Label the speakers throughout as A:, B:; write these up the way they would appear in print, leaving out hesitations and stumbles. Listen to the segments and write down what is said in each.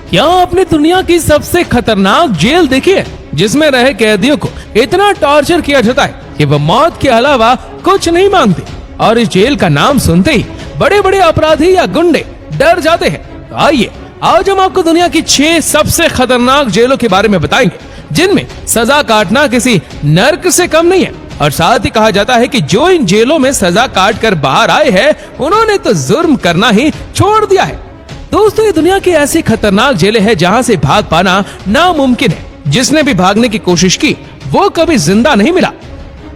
A: क्या आपने दुनिया की सबसे खतरनाक जेल देखी है, जिसमें रहे कैदियों को इतना टॉर्चर किया जाता है कि वो मौत के अलावा कुछ नहीं मांगते, और इस जेल का नाम सुनते ही बड़े बड़े अपराधी या गुंडे डर जाते हैं। तो आइए आज हम आपको दुनिया की 6 सबसे खतरनाक जेलों के बारे में बताएंगे, जिनमें सजा काटना किसी नर्क से कम नहीं है। और साथ ही कहा जाता है कि जो इन जेलों में सजा काट कर बाहर आए हैं, उन्होंने तो जुर्म करना ही छोड़ दिया है। दोस्तों, ये दुनिया की ऐसी खतरनाक जेलें हैं जहां से भाग पाना नामुमकिन है। जिसने भी भागने की कोशिश की वो कभी जिंदा नहीं मिला।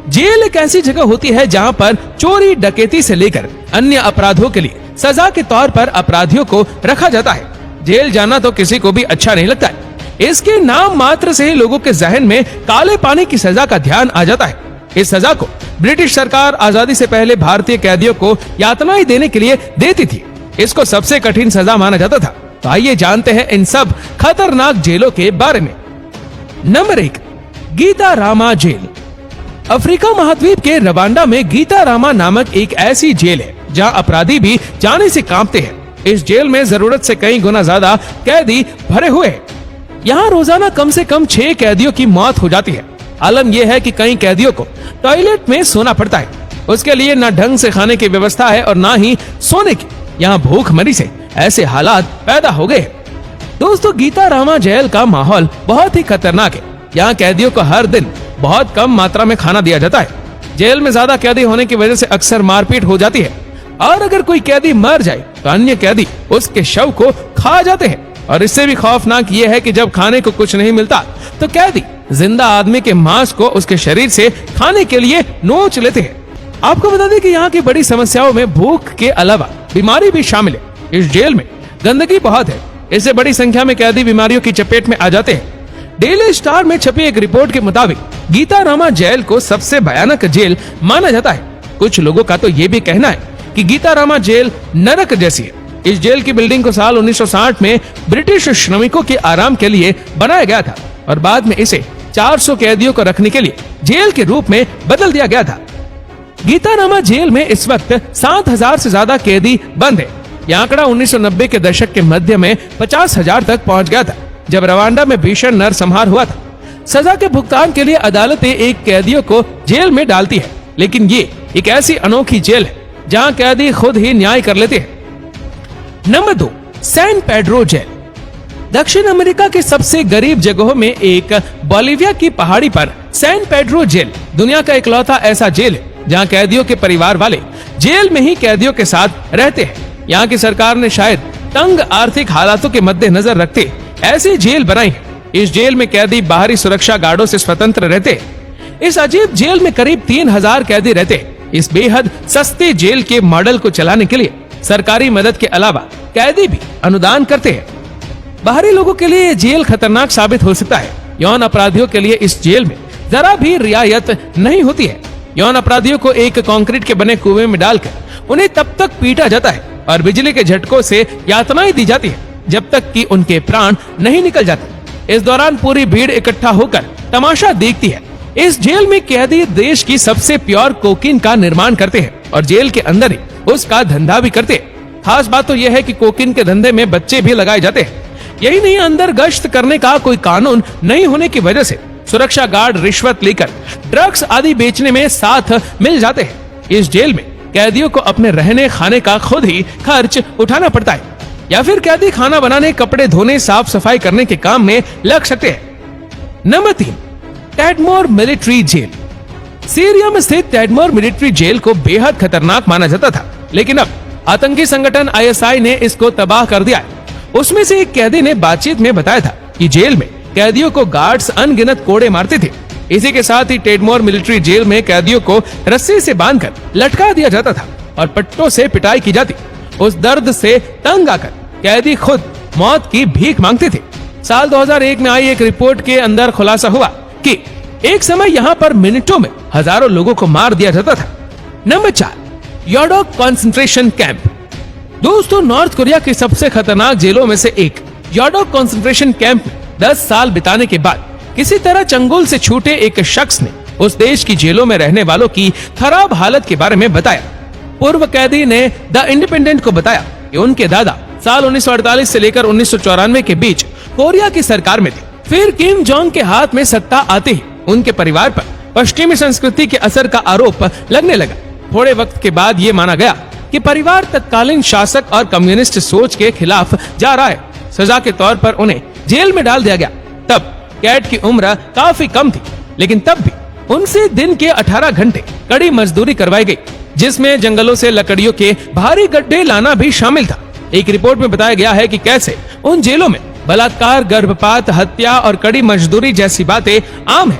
A: जेल एक ऐसी जगह होती है जहां पर चोरी डकैती से लेकर अन्य अपराधों के लिए सजा के तौर पर अपराधियों को रखा जाता है। जेल जाना तो किसी को भी अच्छा नहीं लगता है। इसके नाम मात्र से ही लोगों के जहन में काले पानी की सजा का ध्यान आ जाता है। इस सजा को ब्रिटिश सरकार आजादी से पहले भारतीय कैदियों को यातनाएं देने के लिए देती थी। इसको सबसे कठिन सजा माना जाता था। तो आइए जानते हैं इन सब खतरनाक जेलों के बारे में। Number 1, गीतारामा jail. अफ्रीका महाद्वीप के रवांडा में गीतारामा नामक एक ऐसी जेल है जहां अपराधी भी जाने से कांपते हैं। इस जेल में जरूरत से कई गुना ज्यादा कैदी भरे हुए हैं। यहाँ रोजाना कम से कम 6 कैदियों की मौत हो जाती है। आलम यह है कि कई कैदियों को टॉयलेट में सोना पड़ता है। उसके लिए न ढंग से खाने की व्यवस्था है और न ही सोने की। यहाँ भूखमरी से ऐसे हालात पैदा हो गए। दोस्तों, गीतारामा जेल का माहौल बहुत ही खतरनाक है। यहाँ कैदियों को हर दिन बहुत कम मात्रा में खाना दिया जाता है। जेल में ज्यादा कैदी होने की वजह से अक्सर मारपीट हो जाती है, और अगर कोई कैदी मर जाए तो अन्य कैदी उसके शव को खा जाते हैं। और इससे भी खौफनाक ये है कि जब खाने को कुछ नहीं मिलता तो कैदी जिंदा आदमी के मांस को उसके शरीर से खाने के लिए नोच लेते हैं। आपको बता दें कि यहाँ की बड़ी समस्याओं में भूख के अलावा बीमारी भी शामिल है। इस जेल में गंदगी बहुत है। इससे बड़ी संख्या में कैदी बीमारियों की चपेट में आ जाते हैं। डेली स्टार में छपी एक रिपोर्ट के मुताबिक गीतारामा जेल को सबसे भयानक जेल माना जाता है। कुछ लोगों का तो ये भी कहना है कि गीतारामा जेल नरक जैसी है। इस जेल की बिल्डिंग को साल 1960 में ब्रिटिश श्रमिकों के आराम के लिए बनाया गया था, और बाद में इसे 400 कैदियों को रखने के लिए जेल के रूप में बदल दिया गया था। गीतारामा जेल में इस वक्त 7,000 से ज्यादा कैदी बंद है। यह आंकड़ा 1990 के दशक के मध्य में 50,000 तक पहुंच गया था, जब रवांडा में भीषण नरसंहार हुआ था। सजा के भुगतान के लिए अदालतें एक कैदियों को जेल में डालती है, लेकिन ये एक ऐसी अनोखी जेल है जहां कैदी खुद ही न्याय कर लेते हैं। Number 2, San Pedro jail. दक्षिण अमेरिका के सबसे गरीब जगहों में एक बोलिविया की पहाड़ी पर सैन पेड्रो जेल दुनिया का इकलौता ऐसा जेल है जहां कैदियों के परिवार वाले जेल में ही कैदियों के साथ रहते हैं। यहाँ की सरकार ने शायद तंग आर्थिक हालातों के मद्देनजर रखते ऐसी जेल बनाई है। इस जेल में कैदी बाहरी सुरक्षा गार्डों से स्वतंत्र रहते हैं। इस अजीब जेल में करीब 3,000 कैदी रहते हैं। इस बेहद सस्ते जेल के मॉडल को चलाने के लिए सरकारी मदद के अलावा कैदी भी अनुदान करते हैं। बाहरी लोगों के लिए ये जेल खतरनाक साबित हो सकता है। यौन अपराधियों के लिए इस जेल में जरा भी रियायत नहीं होती है। यौन अपराधियों को एक कंक्रीट के बने कुएं में डालकर उन्हें तब तक पीटा जाता है और बिजली के झटकों से यातनाएं दी जाती है जब तक कि उनके प्राण नहीं निकल जाते। इस दौरान पूरी भीड़ इकट्ठा होकर तमाशा देखती है। इस जेल में कैदी देश की सबसे प्योर कोकीन का निर्माण करते हैं और जेल के अंदर ही उसका धंधा भी करते हैं। खास बात तो यह है कि कोकीन के धंधे में बच्चे भी लगाए जाते हैं। यही नहीं, अंदर गश्त करने का कोई कानून नहीं होने की वजह से सुरक्षा गार्ड रिश्वत लेकर ड्रग्स आदि बेचने में साथ मिल जाते हैं। इस जेल में कैदियों को अपने रहने खाने का खुद ही खर्च उठाना पड़ता है, या फिर कैदी खाना बनाने, कपड़े धोने, साफ सफाई करने के काम में लग सकते हैं। Number 3, Tadmor military jail. Syria में स्थित टैडमोर मिलिट्री जेल को बेहद खतरनाक माना जाता था, लेकिन अब आतंकी संगठन ISI ने इसको तबाह कर दिया है। उसमें से एक कैदी ने बातचीत में बताया था कि जेल में कैदियों को गार्ड्स अनगिनत कोड़े मारते थे। इसी के साथ ही टैडमोर मिलिट्री जेल में कैदियों को रस्सी से बांधकर लटका दिया जाता था और पट्टों से पिटाई की जाती। उस दर्द से तंग आकर कैदी खुद मौत की भीख मांगते थे। साल 2001 में आई एक रिपोर्ट के अंदर खुलासा हुआ कि एक समय यहाँ पर मिनटों में हजारों लोगों को मार दिया जाता था। Number 4, Yodok concentration camp. दोस्तों, नॉर्थ कोरिया की सबसे खतरनाक जेलों में से एक योडोक कॉन्सेंट्रेशन कैंप में 10 साल बिताने के बाद किसी तरह चंगुल से छूटे एक शख्स ने उस देश की जेलों में रहने वालों की खराब हालत के बारे में बताया। पूर्व कैदी ने द इंडिपेंडेंट को बताया कि उनके दादा साल 1948 से लेकर 1994 के बीच कोरिया की सरकार में थे। फिर किम जोंग के हाथ में सत्ता आते ही उनके परिवार पर पश्चिमी संस्कृति के असर का आरोप लगने लगा। थोड़े वक्त के बाद ये माना गया कि परिवार तत्कालीन शासक और कम्युनिस्ट सोच के खिलाफ जा रहा है। सजा के तौर पर उन्हें जेल में डाल दिया गया। तब कैट की उम्र काफी कम थी, लेकिन तब भी उनसे दिन के 18 घंटे कड़ी मजदूरी करवाई गई, जिसमें जंगलों से लकड़ियों के भारी गड्ढे लाना भी शामिल था। एक रिपोर्ट में बताया गया है कि कैसे उन जेलों में बलात्कार, गर्भपात, हत्या और कड़ी मजदूरी जैसी बातें आम है।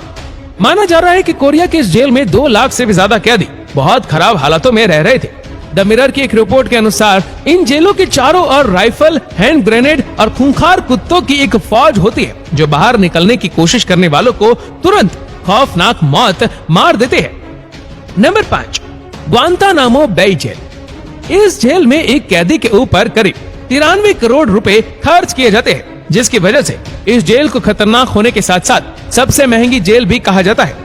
A: माना जा रहा है कि कोरिया के इस जेल में 2 लाख से भी ज्यादा कैदी बहुत खराब हालातों में रह रहे थे। द मिरर की एक रिपोर्ट के अनुसार इन जेलों के चारों ओर राइफल, हैंड ग्रेनेड और खूंखार कुत्तों की एक फौज होती है, जो बाहर निकलने की कोशिश करने वालों को तुरंत खौफनाक मौत मार देते हैं। नंबर 5, ग्वांतानामो बेई जेल। इस जेल में एक कैदी के ऊपर करीब 93 करोड़ रुपए खर्च किए जाते हैं, जिसकी वजह से इस जेल को खतरनाक होने के साथ साथ सबसे महंगी जेल भी कहा जाता है।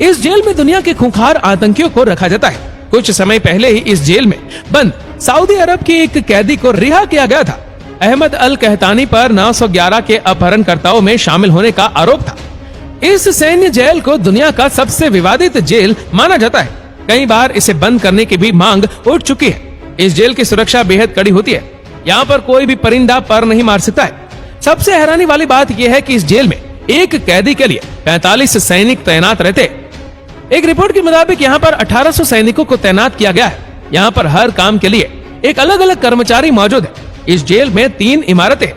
A: इस जेल में दुनिया के खूंखार आतंकियों को रखा जाता है। कुछ समय पहले ही इस जेल में बंद सऊदी अरब के एक कैदी को रिहा किया गया था। अहमद अल कहतानी पर 911 के अपहरणकर्ताओं में शामिल होने का आरोप था। इस सैन्य जेल को दुनिया का सबसे विवादित जेल माना जाता है। कई बार इसे बंद करने की भी मांग उठ चुकी है। इस जेल की सुरक्षा बेहद कड़ी होती है। यहाँ पर कोई भी परिंदा पर नहीं मार सकता है। सबसे हैरानी वाली बात यह है कि इस जेल में एक कैदी के लिए 45 सैनिक तैनात रहते हैं। एक रिपोर्ट के मुताबिक यहाँ पर 1800 सैनिकों को तैनात किया गया है। यहाँ पर हर काम के लिए एक अलग अलग कर्मचारी मौजूद है। इस जेल में 3 इमारतें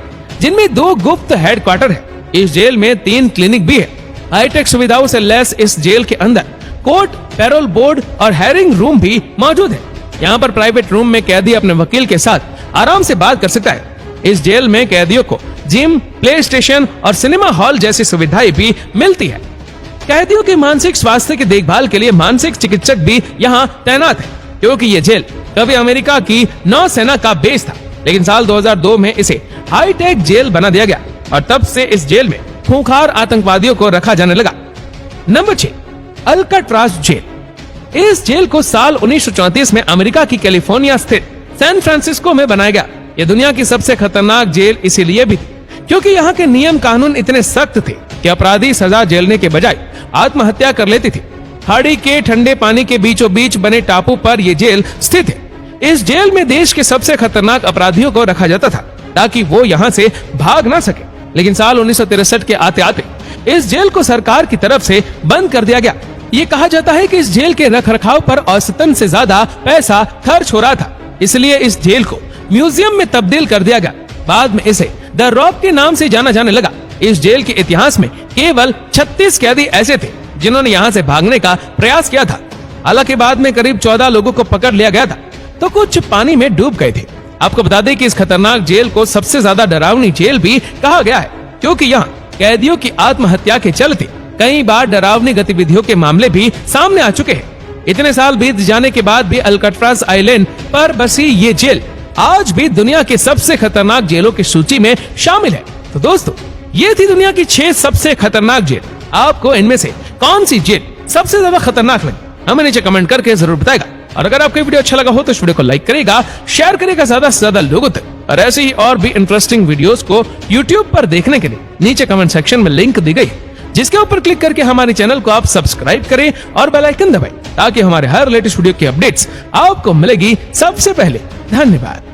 A: जिनमें 2 गुप्त हेडक्वार्टर है। इस जेल में 3 क्लिनिक भी है। हाईटेक सुविधाओं से लैस इस जेल के अंदर कोर्ट, पैरोल बोर्ड और हेयरिंग रूम भी मौजूद है। यहाँ पर प्राइवेट रूम में कैदी अपने वकील के साथ आराम से बात कर सकता है। इस जेल में कैदियों को जिम, प्ले स्टेशन और सिनेमा हॉल जैसी सुविधाएं भी मिलती है। कैदियों के मानसिक स्वास्थ्य की देखभाल के लिए मानसिक चिकित्सक भी यहाँ तैनात है, क्योंकि ये जेल कभी अमेरिका की नौसेना का बेस था, लेकिन साल 2002 में इसे हाईटेक जेल बना दिया गया और तब से इस जेल में खूंखार आतंकवादियों को रखा जाने लगा। Number 6, Alcatraz jail. इस जेल को साल 1934 में अमेरिका की कैलिफोर्निया स्थित सैन फ्रांसिस्को में बनाया गया। यह दुनिया की सबसे खतरनाक जेल इसीलिए भी थी क्योंकि यहाँ के नियम कानून इतने सख्त थे कि अपराधी सजा झेलने के बजाय आत्महत्या कर लेती थी। खाड़ी के ठंडे पानी के बीचों बीच बने टापू पर यह जेल स्थित है। इस जेल में देश के सबसे खतरनाक अपराधियों को रखा जाता था ताकि वो यहाँ से भाग ना सके, लेकिन साल 1963 के आते आते इस जेल को सरकार की तरफ से बंद कर दिया गया। ये कहा जाता है कि इस जेल के रखरखाव पर औसतन से ज्यादा पैसा खर्च हो रहा था, इसलिए इस जेल को म्यूजियम में तब्दील कर दिया गया। बाद में इसे द रॉक के नाम से जाना जाने लगा। इस जेल के इतिहास में केवल 36 कैदी ऐसे थे जिन्होंने यहाँ से भागने का प्रयास किया था। हालांकि बाद में करीब 14 लोगों को पकड़ लिया गया था, तो कुछ पानी में डूब गए थे। आपको बता दें कि इस खतरनाक जेल को सबसे ज्यादा डरावनी जेल भी कहा गया है, क्योंकि यहाँ कैदियों की आत्महत्या के चलते कई बार डरावनी गतिविधियों के मामले भी सामने आ चुके हैं। इतने साल बीत जाने के बाद भी अल्काट्राज आइलैंड पर बसी ये जेल आज भी दुनिया के सबसे खतरनाक जेलों की सूची में शामिल है। तो दोस्तों, ये थी दुनिया की 6 सबसे खतरनाक जेल। आपको इनमें से कौन सी जेल सबसे ज्यादा खतरनाक लगी, हमें नीचे कमेंट करके जरूर बताएगा। और अगर आपको वीडियो अच्छा लगा हो तो इस वीडियो को लाइक करेगा, शेयर करेगा ज्यादा से ज्यादा लोगों तक। और ऐसे ही और भी इंटरेस्टिंग वीडियोस को YouTube पर देखने के लिए नीचे कमेंट सेक्शन में लिंक दी गई है, जिसके ऊपर क्लिक करके हमारे चैनल को आप सब्सक्राइब करें और बेल आइकन दबाएं, ताकि हमारे हर लेटेस्ट वीडियो की अपडेट्स आपको मिलेगी सबसे पहले। धन्यवाद।